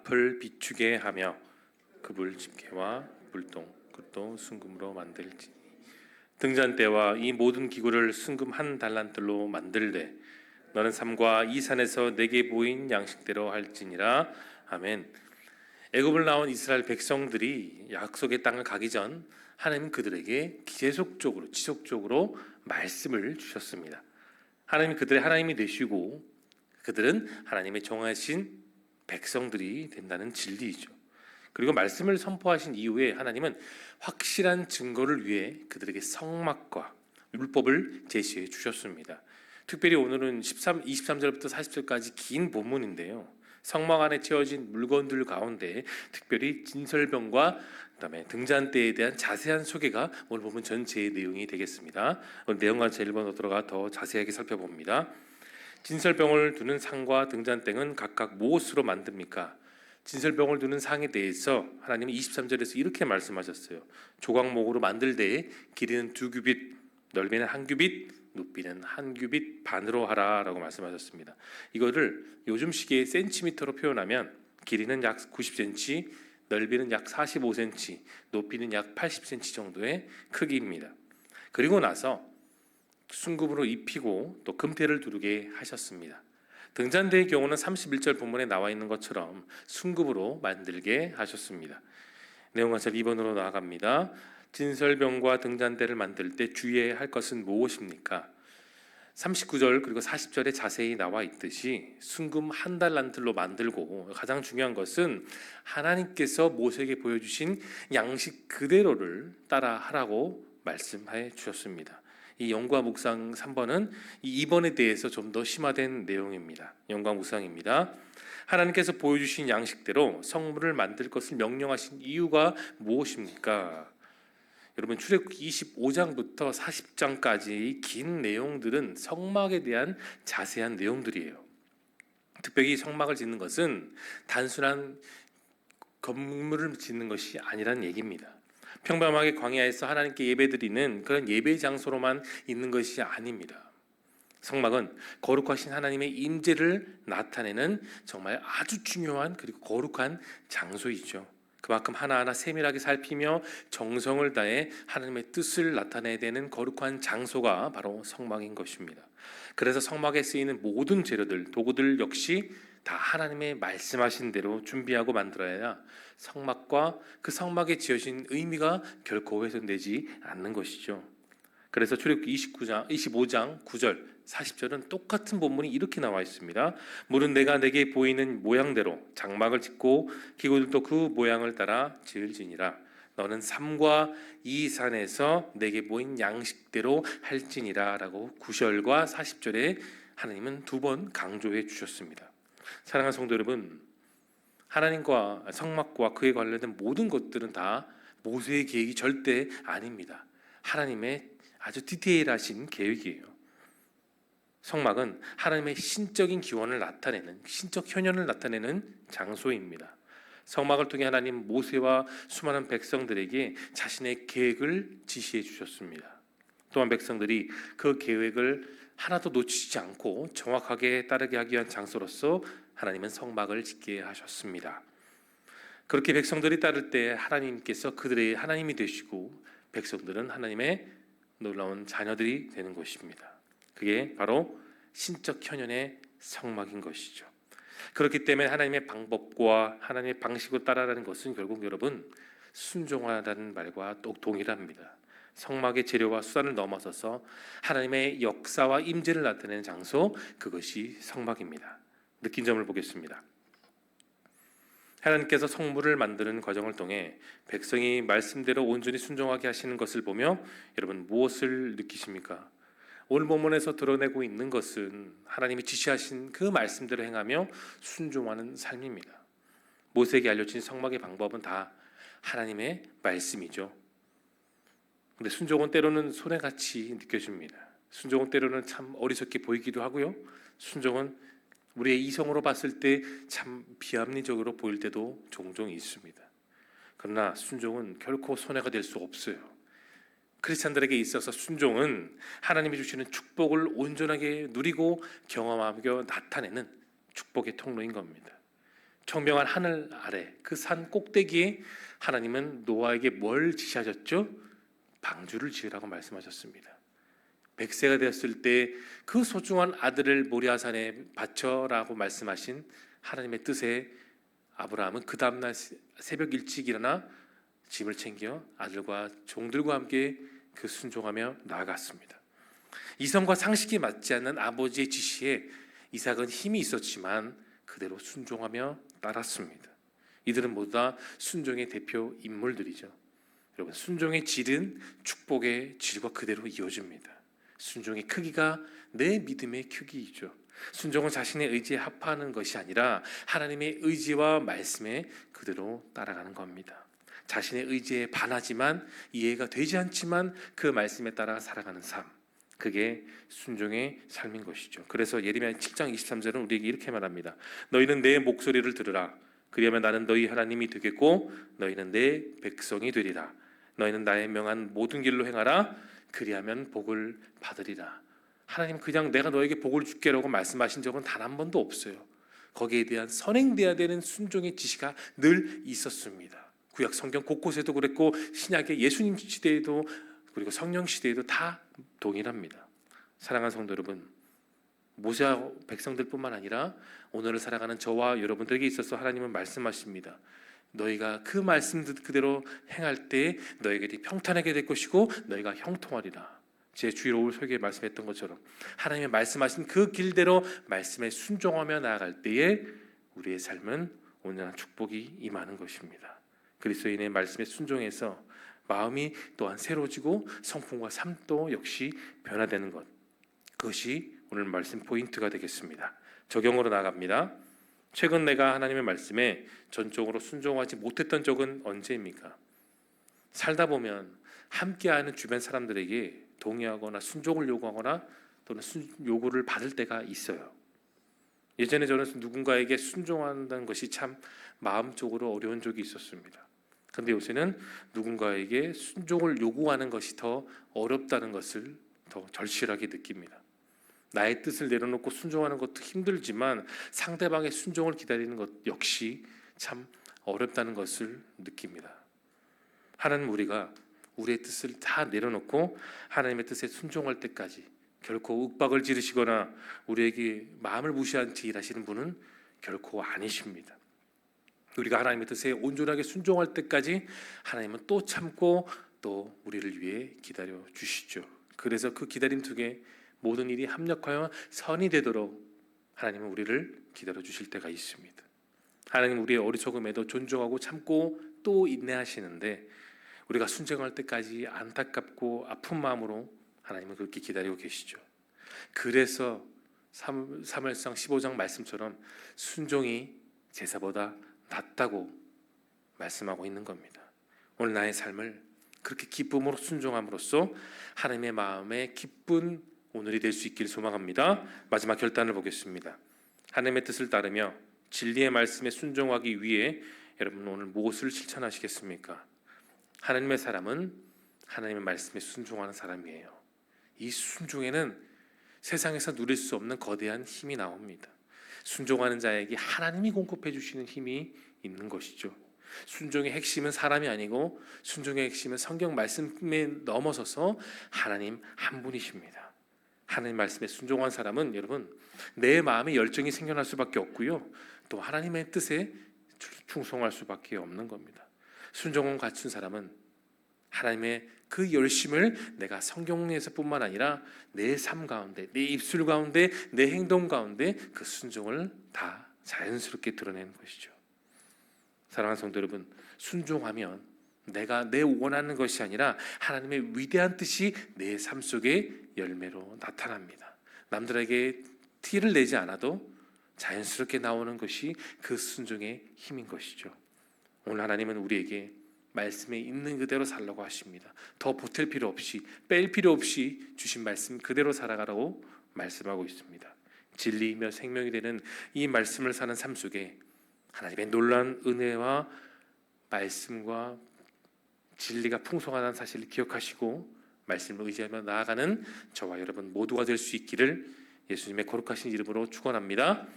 앞을 비추게 하며 그불 집게와 불똥 그것도 순금으로 만들지. 등잔대와 이 모든 기구를 순금 한 달란트로 만들되 너는 삼과 이 산에서 내게 보인 양식대로 할지니라. 아멘. 애굽을 나온 이스라엘 백성들이 약속의 땅을 가기 전 하나님은 그들에게 계속적으로 지속적으로 말씀을 주셨습니다. 하나님이 그들의 하나님이 되시고 그들은 하나님의 정하신 백성들이 된다는 진리이죠. 그리고 말씀을 선포하신 이후에 하나님은 확실한 증거를 위해 그들에게 성막과 율법을 제시해 주셨습니다. 특별히 오늘은 23절부터 40절까지 긴 본문인데요. 성막 안에 채워진 물건들 가운데 특별히 진설병과 그다음에 등잔대에 대한 자세한 소개가 오늘 본문 전체의 내용이 되겠습니다. 오늘 내용과 1번으로 들어가 더 자세하게 살펴봅니다. 진설병을 두는 상과 등잔대는 각각 무엇으로 만듭니까? 진설병을 두는 상에 대해서 하나님은 23절에서 이렇게 말씀하셨어요. 조각목으로 만들되 길이는 2규빗, 넓이는 1규빗, 높이는 1규빗 반으로 하라라고 말씀하셨습니다. 이거를 요즘 시기의 센티미터로 표현하면 길이는 약 90cm, 넓이는 약 45cm, 높이는 약 80cm 정도의 크기입니다. 그리고 나서 순금으로 입히고 또 금태를 두르게 하셨습니다. 등잔대의 경우는 31절 본문에 나와 있는 것처럼 순금으로 만들게 하셨습니다. 내용관찰 2번으로 나아갑니다. 진설병과 등잔대를 만들 때 주의해야 할 것은 무엇입니까? 39절 그리고 40절에 자세히 나와 있듯이 순금 한 달란트로 만들고 가장 중요한 것은 하나님께서 모세에게 보여주신 양식 그대로를 따라 하라고 말씀해 주셨습니다. 이 영과 묵상 3번은 이 2번에 대해서 좀 더 심화된 내용입니다. 영과 묵상입니다. 하나님께서 보여주신 양식대로 성물을 만들 것을 명령하신 이유가 무엇입니까? 여러분 출애굽기 25장부터 40장까지 긴 내용들은 성막에 대한 자세한 내용들이에요. 특별히 성막을 짓는 것은 단순한 건물을 짓는 것이 아니라는 얘기입니다. 평범하게 광야에서 하나님께 예배드리는 그런 예배 장소로만 있는 것이 아닙니다. 성막은 거룩하신 하나님의 임재를 나타내는 정말 아주 중요한 그리고 거룩한 장소이죠. 그만큼 하나하나 세밀하게 살피며 정성을 다해 하나님의 뜻을 나타내야 되는 거룩한 장소가 바로 성막인 것입니다. 그래서 성막에 쓰이는 모든 재료들, 도구들 역시 다 하나님의 말씀하신 대로 준비하고 만들어야 성막과 그 성막에 지어진 의미가 결코 훼손되지 않는 것이죠. 그래서 출애굽기 25장 9절 40절은 똑같은 본문이 이렇게 나와 있습니다. 물은 내가 내게 보이는 모양대로 장막을 짓고 기구들도 그 모양을 따라 지을지니라. 너는 삼과 이 산에서 내게 보인 양식대로 할지니라 라고 9절과 40절에 하나님은 두 번 강조해 주셨습니다. 사랑하는 성도 여러분, 하나님과 성막과 그에 관련된 모든 것들은 다 모세의 계획이 절대 아닙니다. 하나님의 아주 디테일하신 계획이에요. 성막은 하나님의 신적인 기원을 나타내는, 신적 현현을 나타내는 장소입니다. 성막을 통해 하나님 모세와 수많은 백성들에게 자신의 계획을 지시해 주셨습니다. 또한 백성들이 그 계획을 하나도 놓치지 않고 정확하게 따르게 하기 위한 장소로서 하나님은 성막을 짓게 하셨습니다. 그렇게 백성들이 따를 때 하나님께서 그들의 하나님이 되시고 백성들은 하나님의 놀라운 자녀들이 되는 것입니다. 그게 바로 신적 현현의 성막인 것이죠. 그렇기 때문에 하나님의 방법과 하나님의 방식으로 따라가는 것은 결국 여러분 순종하다는 말과 또 동일합니다. 성막의 재료와 수단을 넘어서서 하나님의 역사와 임재를 나타내는 장소, 그것이 성막입니다. 느낀 점을 보겠습니다. 하나님께서 성물을 만드는 과정을 통해 백성이 말씀대로 온전히 순종하게 하시는 것을 보며 여러분 무엇을 느끼십니까? 오늘 본문에서 드러내고 있는 것은 하나님이 지시하신 그 말씀대로 행하며 순종하는 삶입니다. 모세에게 알려진 성막의 방법은 다 하나님의 말씀이죠. 근데 순종은 때로는 손해같이 느껴집니다. 순종은 때로는 참 어리석게 보이기도 하고요. 순종은 우리의 이성으로 봤을 때 참 비합리적으로 보일 때도 종종 있습니다. 그러나 순종은 결코 손해가 될 수 없어요. 크리스찬들에게 있어서 순종은 하나님이 주시는 축복을 온전하게 누리고 경험하며 나타내는 축복의 통로인 겁니다. 청명한 하늘 아래 그 산 꼭대기에 하나님은 노아에게 뭘 지시하셨죠? 방주를 지으라고 말씀하셨습니다. 100세가 되었을 때 그 소중한 아들을 모리아산에 바쳐라고 말씀하신 하나님의 뜻에 아브라함은 그 다음날 새벽 일찍 일어나 짐을 챙겨 아들과 종들과 함께 그 순종하며 나아갔습니다. 이성과 상식이 맞지 않는 아버지의 지시에 이삭은 힘이 있었지만 그대로 순종하며 따랐습니다. 이들은 모두 다 순종의 대표 인물들이죠. 여러분, 순종의 질은 축복의 질과 그대로 이어집니다. 순종의 크기가 내 믿음의 크기이죠. 순종은 자신의 의지에 합하는 것이 아니라 하나님의 의지와 말씀에 그대로 따라가는 겁니다. 자신의 의지에 반하지만 이해가 되지 않지만 그 말씀에 따라 살아가는 삶, 그게 순종의 삶인 것이죠. 그래서 예레미야 7장 23절은 우리에게 이렇게 말합니다. 너희는 내 목소리를 들으라. 그리하면 나는 너희 하나님이 되겠고 너희는 내 백성이 되리라. 너희는 나의 명한 모든 길로 행하라. 그리하면 복을 받으리라. 하나님 그냥 내가 너에게 복을 줄게라고 말씀하신 적은 단 한 번도 없어요. 거기에 대한 선행돼야 되는 순종의 지시가 늘 있었습니다. 구약 성경 곳곳에도 그랬고 신약의 예수님 시대에도 그리고 성령 시대에도 다 동일합니다. 사랑하는 성도 여러분, 모세 백성들뿐만 아니라 오늘을 살아가는 저와 여러분들에게 있어서 하나님은 말씀하십니다. 너희가 그 말씀 그대로 행할 때 너희에게 평탄하게 될 것이고 너희가 형통하리라. 제 주일 설교에 말씀했던 것처럼 하나님의 말씀하신 그 길대로 말씀에 순종하며 나아갈 때에 우리의 삶은 온전한 축복이 임하는 것입니다. 그리스도인의 말씀에 순종해서 마음이 또한 새로워지고 성품과 삶도 역시 변화되는 것, 그것이 오늘 말씀 포인트가 되겠습니다. 적용으로 나갑니다. 최근 내가 하나님의 말씀에 전적으로 순종하지 못했던 적은 언제입니까? 살다 보면 함께하는 주변 사람들에게 동의하거나 순종을 요구하거나 또는 요구를 받을 때가 있어요. 예전에 저는 누군가에게 순종한다는 것이 참 마음적으로 어려운 적이 있었습니다. 그런데 요새는 누군가에게 순종을 요구하는 것이 더 어렵다는 것을 더 절실하게 느낍니다. 나의 뜻을 내려놓고 순종하는 것도 힘들지만 상대방의 순종을 기다리는 것 역시 참 어렵다는 것을 느낍니다. 하나님 우리가 우리의 뜻을 다 내려놓고 하나님의 뜻에 순종할 때까지 결코 윽박을 지르시거나 우리에게 마음을 무시한 채 일하시는 분은 결코 아니십니다. 우리가 하나님의 뜻에 온전하게 순종할 때까지 하나님은 또 참고 또 우리를 위해 기다려 주시죠. 그래서 그 기다림 속에 모든 일이 합력하여 선이 되도록 하나님은 우리를 기다려 주실 때가 있습니다. 하나님 우리의 어리석음에도 존중하고 참고 또 인내하시는데 우리가 순종할 때까지 안타깝고 아픈 마음으로 하나님은 그렇게 기다리고 계시죠. 그래서 사무엘상 15장 말씀처럼 순종이 제사보다 낫다고 말씀하고 있는 겁니다. 오늘 나의 삶을 그렇게 기쁨으로 순종함으로써 하나님의 마음에 기쁜 오늘이 될 수 있길 소망합니다. 마지막 결단을 보겠습니다. 하나님의 뜻을 따르며 진리의 말씀에 순종하기 위해 여러분 오늘 무엇을 실천하시겠습니까? 하나님의 사람은 하나님의 말씀에 순종하는 사람이에요. 이 순종에는 세상에서 누릴 수 없는 거대한 힘이 나옵니다. 순종하는 자에게 하나님이 공급해 주시는 힘이 있는 것이죠. 순종의 핵심은 사람이 아니고 순종의 핵심은 성경 말씀에 넘어서서 하나님 한 분이십니다. 하나님 말씀에 순종한 사람은 여러분 내 마음에 열정이 생겨날 수밖에 없고요. 또 하나님의 뜻에 충성할 수밖에 없는 겁니다. 순종을 갖춘 사람은 하나님의 그 열심을 내가 성경에서뿐만 아니라 내 삶 가운데, 내 입술 가운데, 내 행동 가운데 그 순종을 다 자연스럽게 드러내는 것이죠. 사랑하는 성도 여러분, 순종하면 내가 내 원하는 것이 아니라 하나님의 위대한 뜻이 내 삶 속에 열매로 나타납니다. 남들에게 티를 내지 않아도 자연스럽게 나오는 것이 그 순종의 힘인 것이죠. 오늘 하나님은 우리에게 말씀에 있는 그대로 살라고 하십니다. 더 보탤 필요 없이 뺄 필요 없이 주신 말씀 그대로 살아가라고 말씀하고 있습니다. 진리이며 생명이 되는 이 말씀을 사는 삶 속에 하나님의 놀라운 은혜와 말씀과 진리가 풍성하다는 사실을 기억하시고 말씀을 의지하며 나아가는 저와 여러분 모두가 될 수 있기를 예수님의 거룩하신 이름으로 축원합니다.